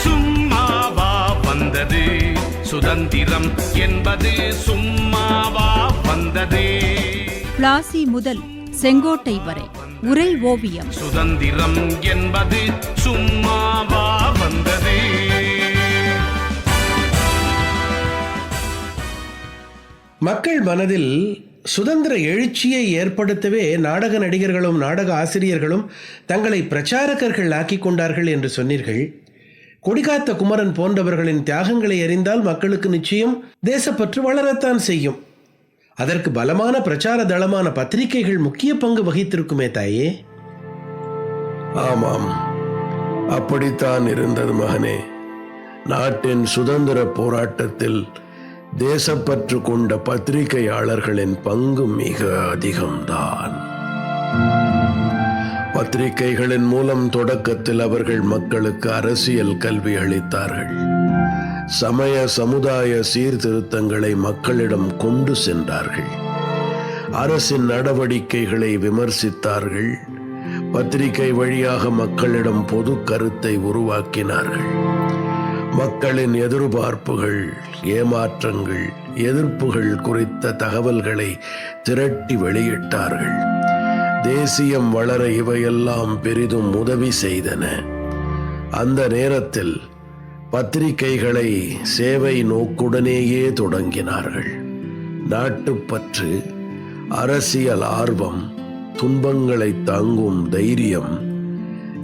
சும்மாவா வந்தது சுதந்திரம் என்பது சும்மாவா வந்தது. பிளாசி முதல் செங்கோட்டை வரை உரை ஓவியம். சுதந்திரம் என்பது சும்மாவா வந்தது. மக்கள் மனதில் சுதந்திர எழுச்சியை ஏற்படுத்தவே நாடக நடிகர்களும் நாடக ஆசிரியர்களும் தங்களை பிரச்சாரகர்கள் ஆக்கிக் கொண்டார்கள் என்று சொன்னீர்கள். கொடிகாத்த குமரன் போன்றவர்களின் தியாகங்களை அறிந்தால் மக்களுக்கு நிச்சயம் தேசப்பற்று வளரத்தான் செய்யும். அதற்கு பலமான பிரச்சார தளமான பத்திரிகைகள் முக்கிய பங்கு வகித்திருக்குமே தாயே. ஆமாம், அப்படித்தான் இருந்தது மகனே. நாட்டின் சுதந்திர போராட்டத்தில் தேசப்பற்று கொண்ட பத்திரிகையாளர்களின் பங்கு மிக அதிகம்தான். பத்திரிகைகளின் மூலம் தொடக்கத்தில் அவர்கள் மக்களுக்கு அரசியல் கல்வி அளித்தார்கள். சமய சமுதாய சீர்திருத்தங்களை மக்களிடம் கொண்டு சென்றார்கள். அரசின் நடவடிக்கைகளை விமர்சித்தார்கள். பத்திரிகை வழியாக மக்களிடம் பொது கருத்தை உருவாக்கினார்கள். மக்களின் எதிர்பார்ப்புகள், ஏமாற்றங்கள், எதிர்ப்புகள் குறித்த தகவல்களை திரட்டி வெளியிட்டார்கள். தேசியம் வளர இவையெல்லாம் பெரிதும் உதவி செய்தன. அந்த நேரத்தில் பத்திரிகைகளை சேவை நோக்குடனேயே தொடங்கினார்கள். நாட்டுப்பற்று, அரசியல் ஆர்வம், துன்பங்களை தாங்கும் தைரியம்,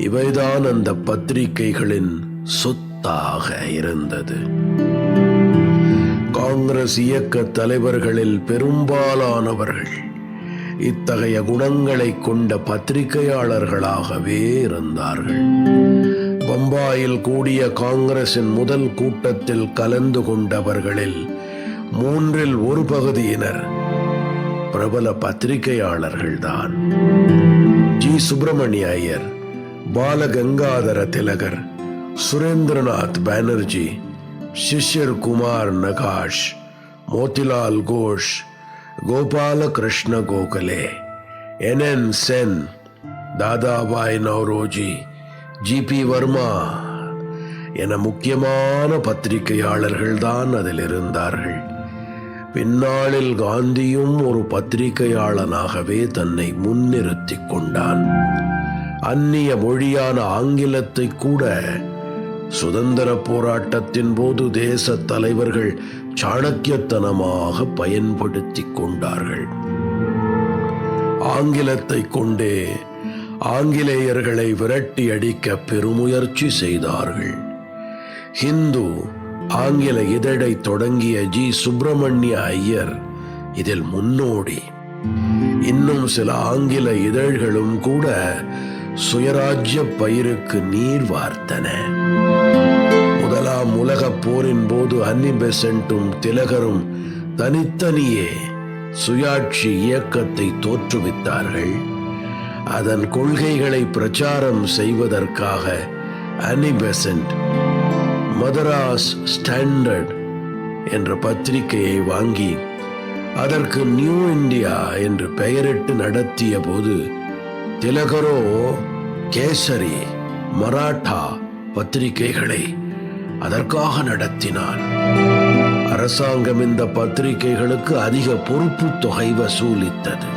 இவைதான் அந்த பத்திரிகைகளின் சொத்தாக இருந்தது. காங்கிரஸ் இயக்க தலைவர்களில் பெரும்பாலானவர்கள் இத்தகைய குணங்களை கொண்ட பத்திரிகையாளர்களாகவே இருந்தார்கள். பம்பாயில் கூடிய காங்கிரசின் முதல் கூட்டத்தில் கலந்து கொண்டவர்களில் 1/3 பகுதியினர் பிரபல பத்திரிகையாளர்கள்தான். ஜி. சுப்பிரமணிய ஐயர், பாலகங்காதர திலகர், சுரேந்திரநாத் பானர்ஜி, சிஷ்யர் குமார் நகாஷ், மோதிலால் கோஷ், கோபால கிருஷ்ண கோகலே, N.N. சென், தாதாபாய் நவ்ரோஜி, G.P. வர்மா என முக்கியமான பத்திரிகையாளர்கள் தான் அதில் இருந்தார்கள். பின்னாளில் காந்தியும் ஒரு பத்திரிகையாளனாகவே தன்னை முன்னிறுத்திக் கொண்டான். அந்நிய மொழியான ஆங்கிலத்தை கூட சுதந்திர போராட்டத்தின் போது தேச தலைவர்கள் சாணக்கியத்தனமாக பயன்படுத்திக் கொண்டார்கள். ஆங்கிலத்தை கொண்டே ஆங்கிலேயர்களை விரட்டி அடிக்க பெருமுயற்சி செய்தார்கள். ஹிந்து ஆங்கில இதழை தொடங்கிய ஜி. சுப்பிரமணிய ஐயர் இதில் முன்னோடி. இன்னும் சில ஆங்கில இதழ்களும் கூட சுயராஜ்ய பயிருக்கு நீர் வார்த்தன. முதலாம் உலகப் போரின் போது அன்னி பெசன்ட்டும் திலகரும் தனித்தனியே சுயாட்சி இயக்கத்தை தோற்றுவித்தார்கள். அதன் கொள்கைகளை பிரச்சாரம் செய்வதற்காக அன்னி பெசன்ட் மதராஸ் ஸ்டாண்டர்ட் என்ற பத்திரிகையை வாங்கி அதற்கு நியூ இந்தியா என்று பெயரிட்டு நடத்திய போது, திலகரோ கேசரி, மராட்டா பத்திரிகைகளை அதற்காக நடத்தினார். அரசாங்கம் இந்த பத்திரிகைகளுக்கு அதிக பொறுப்பு தொகை வசூலித்தது.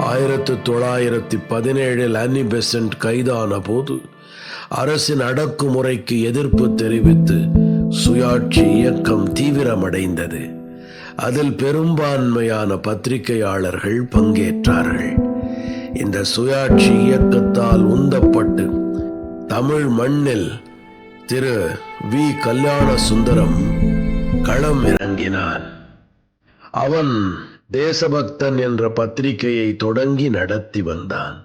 1917 அன்னி பெசன்ட் கைதான போது அரசின் அடக்குமுறைக்கு எதிர்ப்பு தெரிவித்து சுயாட்சி இயக்கம் தீவிரமடைந்தது. அதில் பெரும்பான்மையான பத்திரிகையாளர்கள் பங்கேற்றார்கள். இந்த சுயாட்சி இயக்கத்தால் உந்தப்பட்டு தமிழ் மண்ணில் திரு வி. கல்யாண சுந்தரம் களம் இறங்கினான். அவன் தேசபக்தன் என்ற பத்திரிகையை தொடங்கி நடத்தி வந்தான்.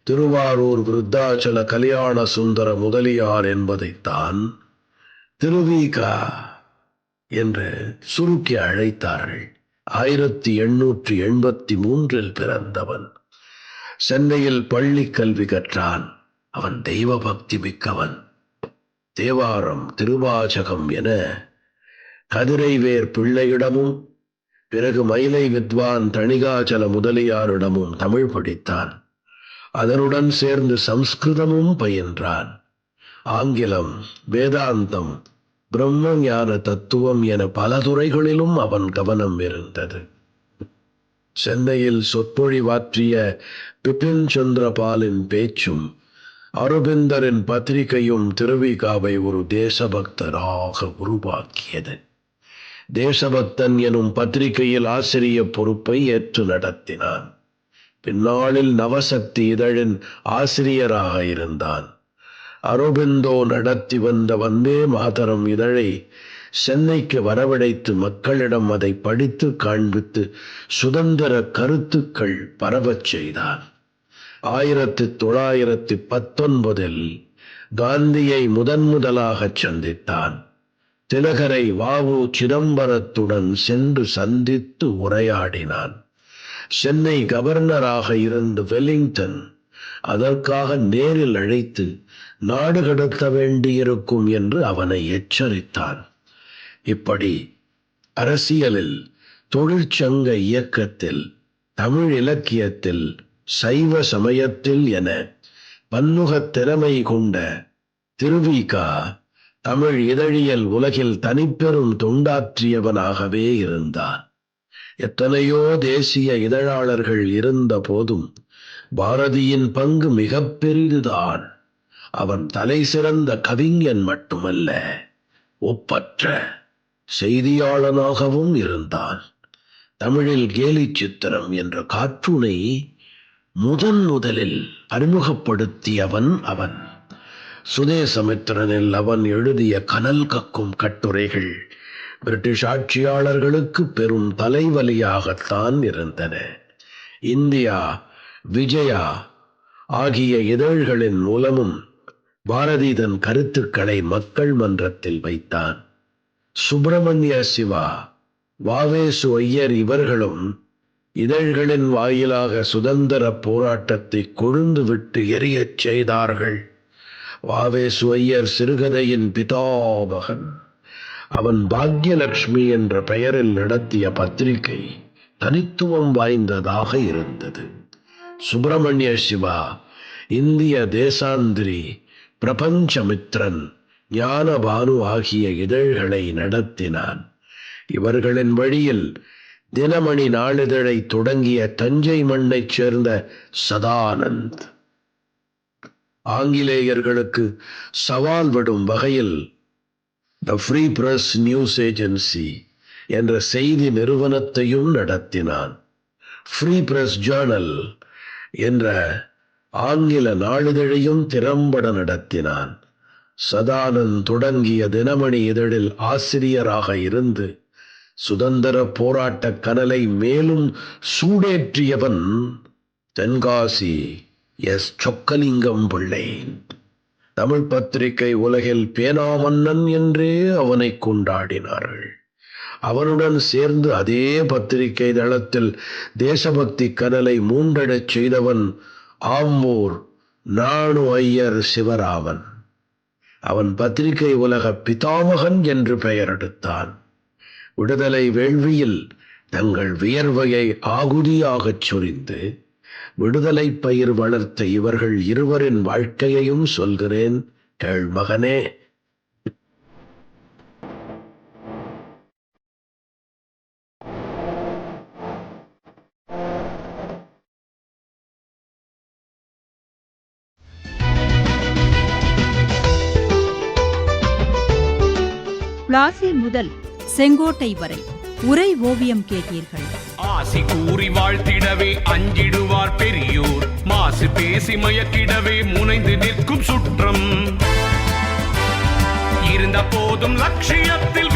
திருவாரூர் விருத்தாச்சல கல்யாண சுந்தர முதலியார் என்பதைத்தான் திருவிக என்று சுருக்கி அழைத்தார்கள். 1883 பிறந்தவன். சென்னையில் பள்ளி கல்வி கற்றான். அவன் தெய்வ பக்தி மிக்கவன். தேவாரம், திருவாசகம் என கதிரைவேர் பிள்ளையிடமும் பிறகு மயிலை வித்வான் தணிகாச்சல முதலியாரிடமும் தமிழ் படித்தான். அதனுடன் சேர்ந்து சம்ஸ்கிருதமும் பயின்றான். ஆங்கிலம், வேதாந்தம், பிரம்ம ஞான தத்துவம் என பல துறைகளிலும் அவன் கவனம் இருந்தது. சென்னையில் சொற்பொழிவாற்றிய பிபின் சந்திரபாலின் பேச்சும் அரவிந்தரின் பத்திரிகையும் திருவிகாவை ஒரு தேசபக்தராக உருவாக்கியது. தேசபக்தன் எனும் பத்திரிகையில் ஆசிரிய பொறுப்பை ஏற்று நடத்தினான். பின்னாளில் நவசக்தி இதழின் ஆசிரியராக இருந்தான். அரவிந்தோ நடத்தி வந்த வந்தே மாதரம் இதழை சென்னைக்கு வரவழைத்து மக்களிடம் அதை படித்து காண்பித்து சுதந்திர கருத்துக்கள் பரவச் செய்தான். 1919 காந்தியை முதன்முதலாகச் சந்தித்தான். திலகரை வ.உ. சிதம்பரத்துடன் சென்று சந்தித்து உரையாடினான். சென்னை கவர்னராக இருந்த வெலிங்டன் அதற்காக நேரில் அழைத்து நாடு கடத்த வேண்டியிருக்கும் என்று அவனை எச்சரித்தான். இப்படி அரசியலில், தொழிற்சங்க இயக்கத்தில், தமிழ் இலக்கியத்தில், சைவ சமயத்தில் என பன்முகத் திறமை கொண்ட திருவிகா தமிழ் இதழியல் உலகில் தனிப்பெரும் தொண்டாற்றியவனாகவே இருந்தான். எத்தனையோ தேசிய இதழாளர்கள் இருந்த போதும் பாரதியின் பங்கு மிக பெரிதுதான். அவன் தலை சிறந்த கவிஞன் மட்டுமல்ல, ஒப்பற்ற செய்தியாளனாகவும் இருந்தான். தமிழில் கேலி சித்திரம் என்ற கார்ட்டூனை முதலில் அறிமுகப்படுத்தியவன் அவன். சுதேசமித்திரனில் அவன் எழுதிய கனல் கக்கும் கட்டுரைகள் பிரிட்டிஷ் ஆட்சியாளர்களுக்கு பெரும் தலைவலியாகத்தான் இருந்தன. இந்தியா, விஜயா ஆகிய இதழ்களின் மூலமும் பாரதி தன் கருத்துக்களை மக்கள் மன்றத்தில் வைத்தான். சுப்பிரமணிய சிவா, வ.வே.சு. ஐயர் இவர்களும் இதழ்களின் வாயிலாக சுதந்திர போராட்டத்தை கொழுந்து விட்டு எரியச் செய்தார்கள். வ.வே.சு. ஐயர் சிறுகதையின் பிதாமகன். அவன் பாக்யலட்சுமி என்ற பெயரில் நடத்திய பத்திரிகை தனித்துவம் வாய்ந்ததாக இருந்தது. சுப்பிரமணிய சிவா இந்திய தேசாந்திரி, பிரபஞ்சமித்ரன், ஞானபானு ஆகிய இதழ்களை நடத்தினான். இவர்களின் வழியில் தினமணி நாளிதழை தொடங்கிய தஞ்சை மண்ணைச் சேர்ந்த சதானந்த் ஆங்கிலேயர்களுக்கு சவால் விடும் வகையில் the free press news agency என்ற செய்தி நிறுவனத்தையும் நடத்தினான். ஃப்ரீ பிரஸ் ஜேர்னல் என்ற ஆங்கில நாளிதழையும் திறம்பட நடத்தினான். சதானந்த் தொடங்கிய தினமணி இதழில் ஆசிரியராக இருந்து சுதந்திர போராட்ட கனலை மேலும் சூடேற்றியவன் தென்காசி எஸ். சொக்கலிங்கம் பிள்ளை. தமிழ் பத்திரிகை உலகில் பேனாமன்னன் என்றே அவனை கொண்டாடினார்கள். அவனுடன் சேர்ந்து அதே பத்திரிகை தளத்தில் தேசபக்தி கனலை மூண்டெழச் செய்தவன் ஆம்பூர் நாணு ஐயர் சிவராமன். அவன் பத்திரிகை உலக பிதாமகன் என்று பெயர் எடுத்தான். விடுதலை வேள்வியில் தங்கள் வியர்வையை ஆகுதியாகச் சொரிந்து விடுதலை பயிர் வளர்த்த இவர்கள் இருவரின் வாழ்க்கையையும் சொல்கிறேன், கேள் மகனே. பிளாசி முதல் செங்கோட்டை வரை உரை ஓவியம் கேட்டீர்கள். ஆசி கூறி வாழ்த்திடவே அஞ்சிடுவார் பெரியோர், மாசு பேசி மயக்கிடவே முனைந்து நிற்கும் சுற்றம். இருந்த போதும் லட்சியத்தில்